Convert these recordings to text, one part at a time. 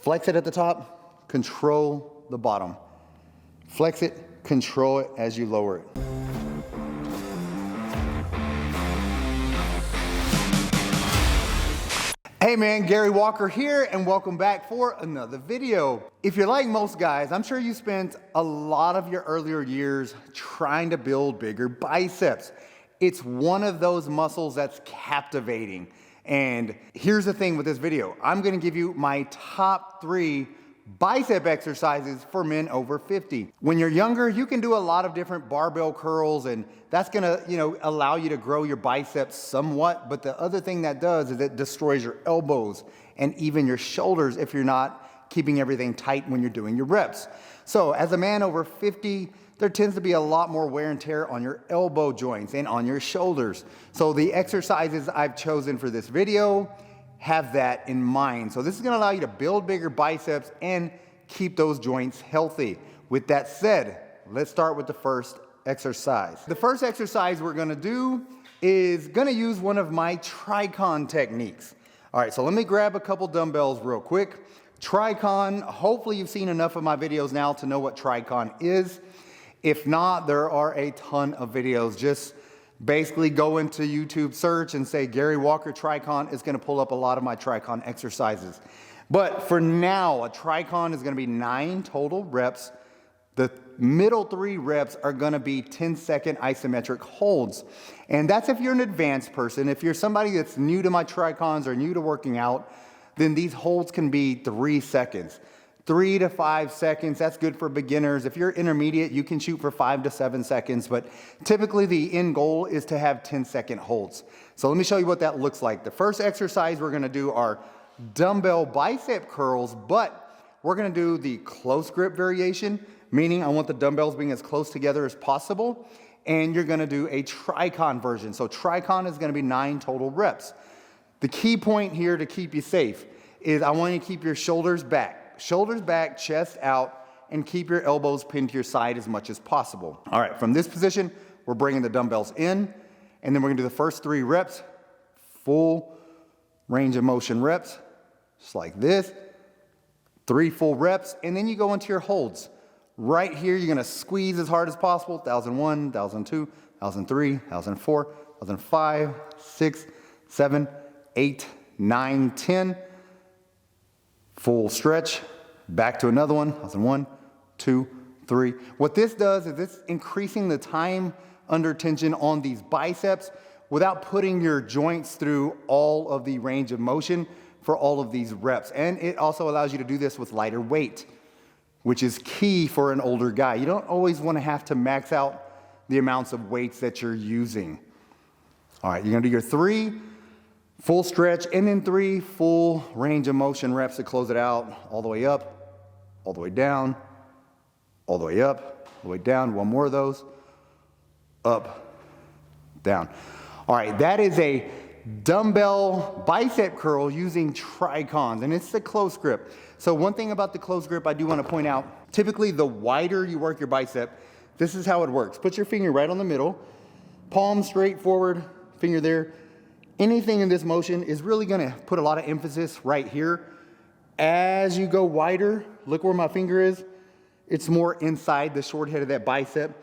Flex it at the top, control the bottom. Flex it, control it as you lower it. Hey man, Gary Walker here, and welcome back for another video. If you're like most guys, I'm sure you spent a lot of your earlier years trying to build bigger biceps. It's one of those muscles that's captivating. And here's the thing with this video. I'm gonna give you my top 3 bicep exercises for men over 50. When you're younger, you can do a lot of different barbell curls, and that's gonna, allow you to grow your biceps somewhat. But the other thing that does is it destroys your elbows and even your shoulders if you're not keeping everything tight when you're doing your reps. So as a man over 50, there tends to be a lot more wear and tear on your elbow joints and on your shoulders. So the exercises I've chosen for this video have that in mind. So this is gonna allow you to build bigger biceps and keep those joints healthy. With that said, let's start with the first exercise. The first exercise we're gonna do is gonna use one of my TRICON techniques. All right, so let me grab a couple dumbbells real quick. TRICON, hopefully you've seen enough of my videos now to know what TRICON is. If not, there are a ton of videos. Just basically go into YouTube search and say Gary Walker TRICON. It's gonna pull up a lot of my TRICON exercises. But for now, a TRICON is gonna be 9 total reps. The middle 3 reps are gonna be 10-second isometric holds. And that's if you're an advanced person. If you're somebody that's new to my TRICONs or new to working out, then these holds can be 3 seconds. 3 to 5 seconds, that's good for beginners. If you're intermediate, you can shoot for 5 to 7 seconds, but typically the end goal is to have 10-second holds. So let me show you what that looks like. The first exercise we're gonna do are dumbbell bicep curls, but we're gonna do the close grip variation, meaning I want the dumbbells being as close together as possible, and you're gonna do a TRICON version. So TRICON is gonna be 9 total reps. The key point here to keep you safe is I want you to keep your shoulders back. Shoulders back, chest out, and keep your elbows pinned to your side as much as possible. All right, from this position, we're bringing the dumbbells in, and then we're gonna do the first 3 reps, full range of motion reps, just like this. 3 full reps, and then you go into your holds. Right here, you're gonna squeeze as hard as possible, 1001, 1002, 1003, 1004, 1005, 6, 7, 8, 9, 10. Full stretch, back to another one, 1, 2, 3. What this does is it's increasing the time under tension on these biceps without putting your joints through all of the range of motion for all of these reps. And it also allows you to do this with lighter weight, which is key for an older guy. You don't always want to have to max out the amounts of weights that you're using. All right, you're gonna do your 3 full stretch, and then 3 full range of motion reps to close it out. All the way up, all the way down, all the way up, all the way down. 1 more of those. Up, down. All right, that is a dumbbell bicep curl using TRICONs, and it's the close grip. So one thing about the close grip I do want to point out, typically the wider you work your bicep, this is how it works. Put your finger right on the middle, palm straight forward, finger there. Anything in this motion is really gonna put a lot of emphasis right here. As you go wider, look where my finger is. It's more inside the short head of that bicep.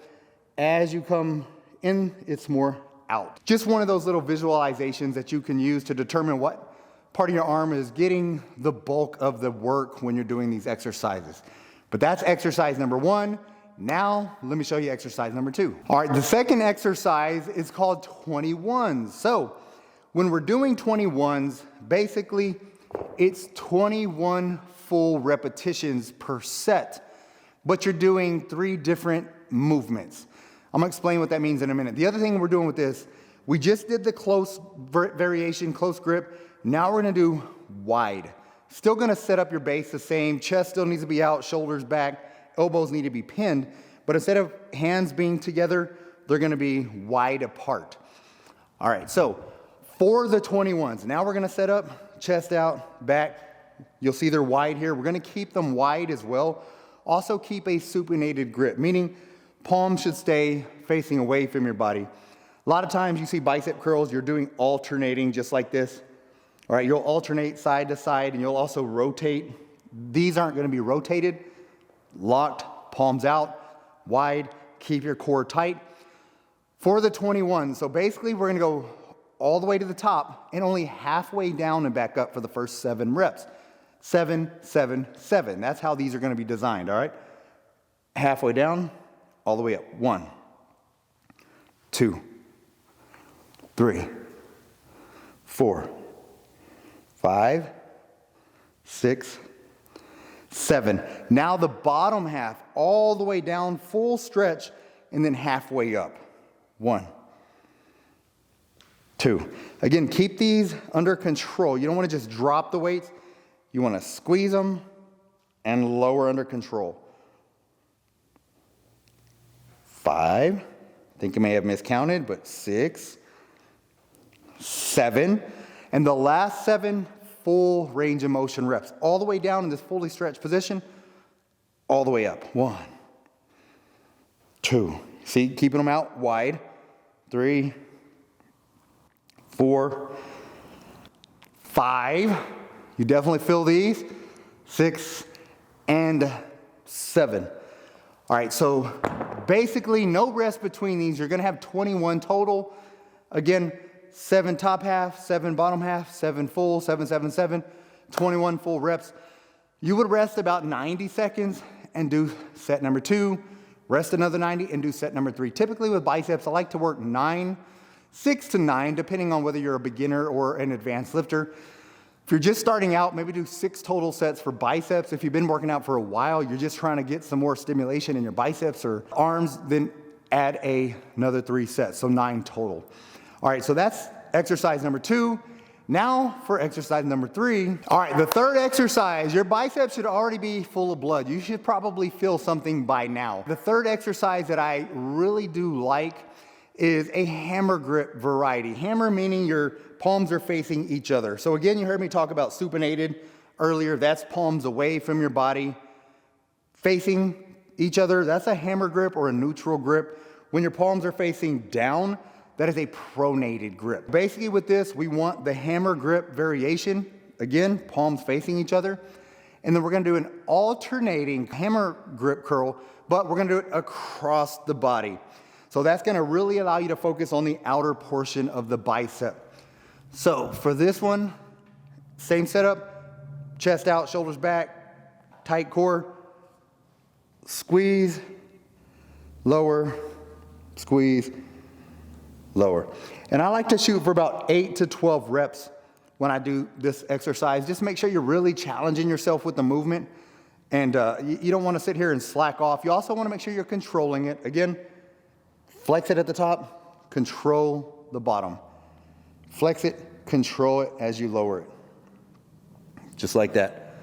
As you come in, it's more out. Just one of those little visualizations that you can use to determine what part of your arm is getting the bulk of the work when you're doing these exercises. But that's exercise number 1. Now, let me show you exercise number 2. All right, the second exercise is called 21s. So, when we're doing 21s, basically, it's 21 full repetitions per set, but you're doing 3 different movements. I'm gonna explain what that means in a minute. The other thing we're doing with this, we just did the close variation, close grip. Now we're gonna do wide. Still gonna set up your base the same. Chest still needs to be out, shoulders back, elbows need to be pinned, but instead of hands being together, they're gonna be wide apart. All right, so for the 21s, now we're gonna set up, chest out, back. You'll see they're wide here. We're gonna keep them wide as well. Also keep a supinated grip, meaning palms should stay facing away from your body. A lot of times you see bicep curls, you're doing alternating just like this. All right, you'll alternate side to side, and you'll also rotate These aren't gonna be rotated, locked, palms out, wide, keep your core tight. For the 21, so basically we're gonna go all the way to the top and only halfway down and back up for the first 7 reps. 7, 7, 7. That's how these are gonna be designed, all right? Halfway down, all the way up. 1, 2, 3, 4, 5, 6, 7. Now the bottom half, all the way down, full stretch, and then halfway up. 1, 2. Again, keep these under control. You don't want to just drop the weights. You want to squeeze them and lower under control. 5. I think I may have miscounted, but 6, 7. And the last 7 full range of motion reps. All the way down in this fully stretched position, all the way up. 1, 2. See, keeping them out wide. 3, 4, 5. You definitely feel these. 6 and 7. All right, so basically no rest between these. You're gonna have 21 total. Again, 7 top half, 7 bottom half, 7 full, 7, 7, 7, 21 full reps. You would rest about 90 seconds and do set number 2, rest another 90 and do set number 3. Typically with biceps, I like to work 6 to 9, depending on whether you're a beginner or an advanced lifter. If you're just starting out, maybe do 6 total sets for biceps. If you've been working out for a while, you're just trying to get some more stimulation in your biceps or arms, then add another 3 sets, so 9 total. All right, so that's exercise number 2. Now for exercise number 3. All right, the third exercise, your biceps should already be full of blood. You should probably feel something by now. The third exercise that I really do like is a hammer grip variety. Hammer meaning your palms are facing each other. So again, you heard me talk about supinated earlier. That's palms away from your body, facing each other. That's a hammer grip or a neutral grip. When your palms are facing down, that is a pronated grip. Basically with this, we want the hammer grip variation. Again, palms facing each other. And then we're gonna do an alternating hammer grip curl, but we're gonna do it across the body. So that's gonna really allow you to focus on the outer portion of the bicep. So for this one, same setup, chest out, shoulders back, tight core, squeeze, lower, squeeze, lower. And I like to shoot for about 8 to 12 reps when I do this exercise. Just make sure you're really challenging yourself with the movement. And you don't wanna sit here and slack off. You also wanna make sure you're controlling it. Again, flex it at the top, control the bottom. Flex it, control it as you lower it. Just like that.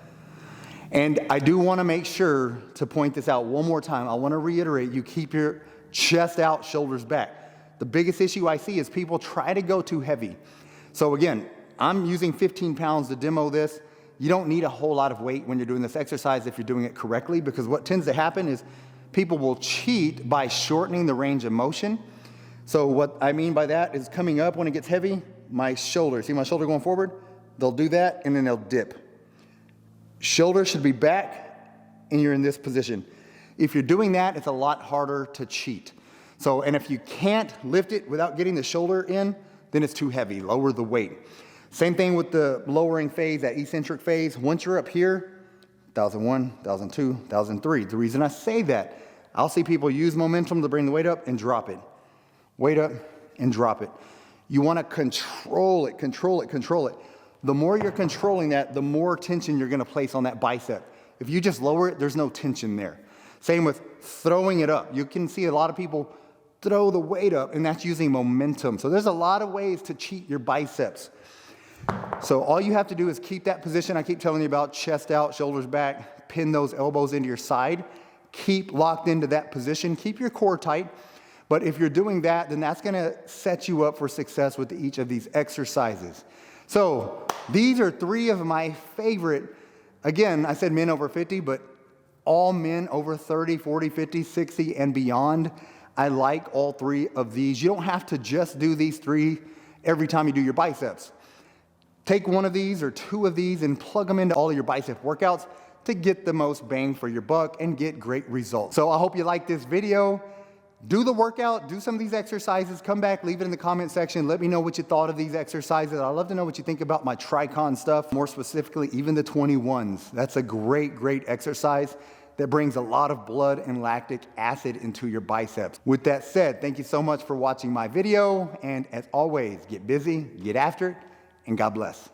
And I do wanna make sure to point this out one more time. I wanna reiterate, you keep your chest out, shoulders back. The biggest issue I see is people try to go too heavy. So again, I'm using 15 pounds to demo this. You don't need a whole lot of weight when you're doing this exercise if you're doing it correctly, because what tends to happen is people will cheat by shortening the range of motion. So what I mean by that is coming up when it gets heavy, my shoulder, see my shoulder going forward? They'll do that and then they'll dip. Shoulder should be back and you're in this position. If you're doing that, it's a lot harder to cheat. So, and if you can't lift it without getting the shoulder in, then it's too heavy, lower the weight. Same thing with the lowering phase, that eccentric phase. Once you're up here, 1001, 1002, 1003. The reason I say that, I'll see people use momentum to bring the weight up and drop it. Weight up and drop it. You wanna control it, control it, control it. The more you're controlling that, the more tension you're gonna place on that bicep. If you just lower it, there's no tension there. Same with throwing it up. You can see a lot of people throw the weight up, and that's using momentum. So there's a lot of ways to cheat your biceps. So all you have to do is keep that position I keep telling you about, chest out, shoulders back, pin those elbows into your side, keep locked into that position, keep your core tight. But if you're doing that, then that's gonna set you up for success with each of these exercises. So these are 3 of my favorite, again, I said men over 50, but all men over 30, 40, 50, 60, and beyond. I like all 3 of these. You don't have to just do these 3 every time you do your biceps. Take one of these or two of these and plug them into all of your bicep workouts to get the most bang for your buck and get great results. So I hope you like this video. Do the workout, do some of these exercises, come back, leave it in the comment section. Let me know what you thought of these exercises. I'd love to know what you think about my TRICON stuff, more specifically, even the 21s. That's a great, great exercise that brings a lot of blood and lactic acid into your biceps. With that said, thank you so much for watching my video. And as always, get busy, get after it, and God bless.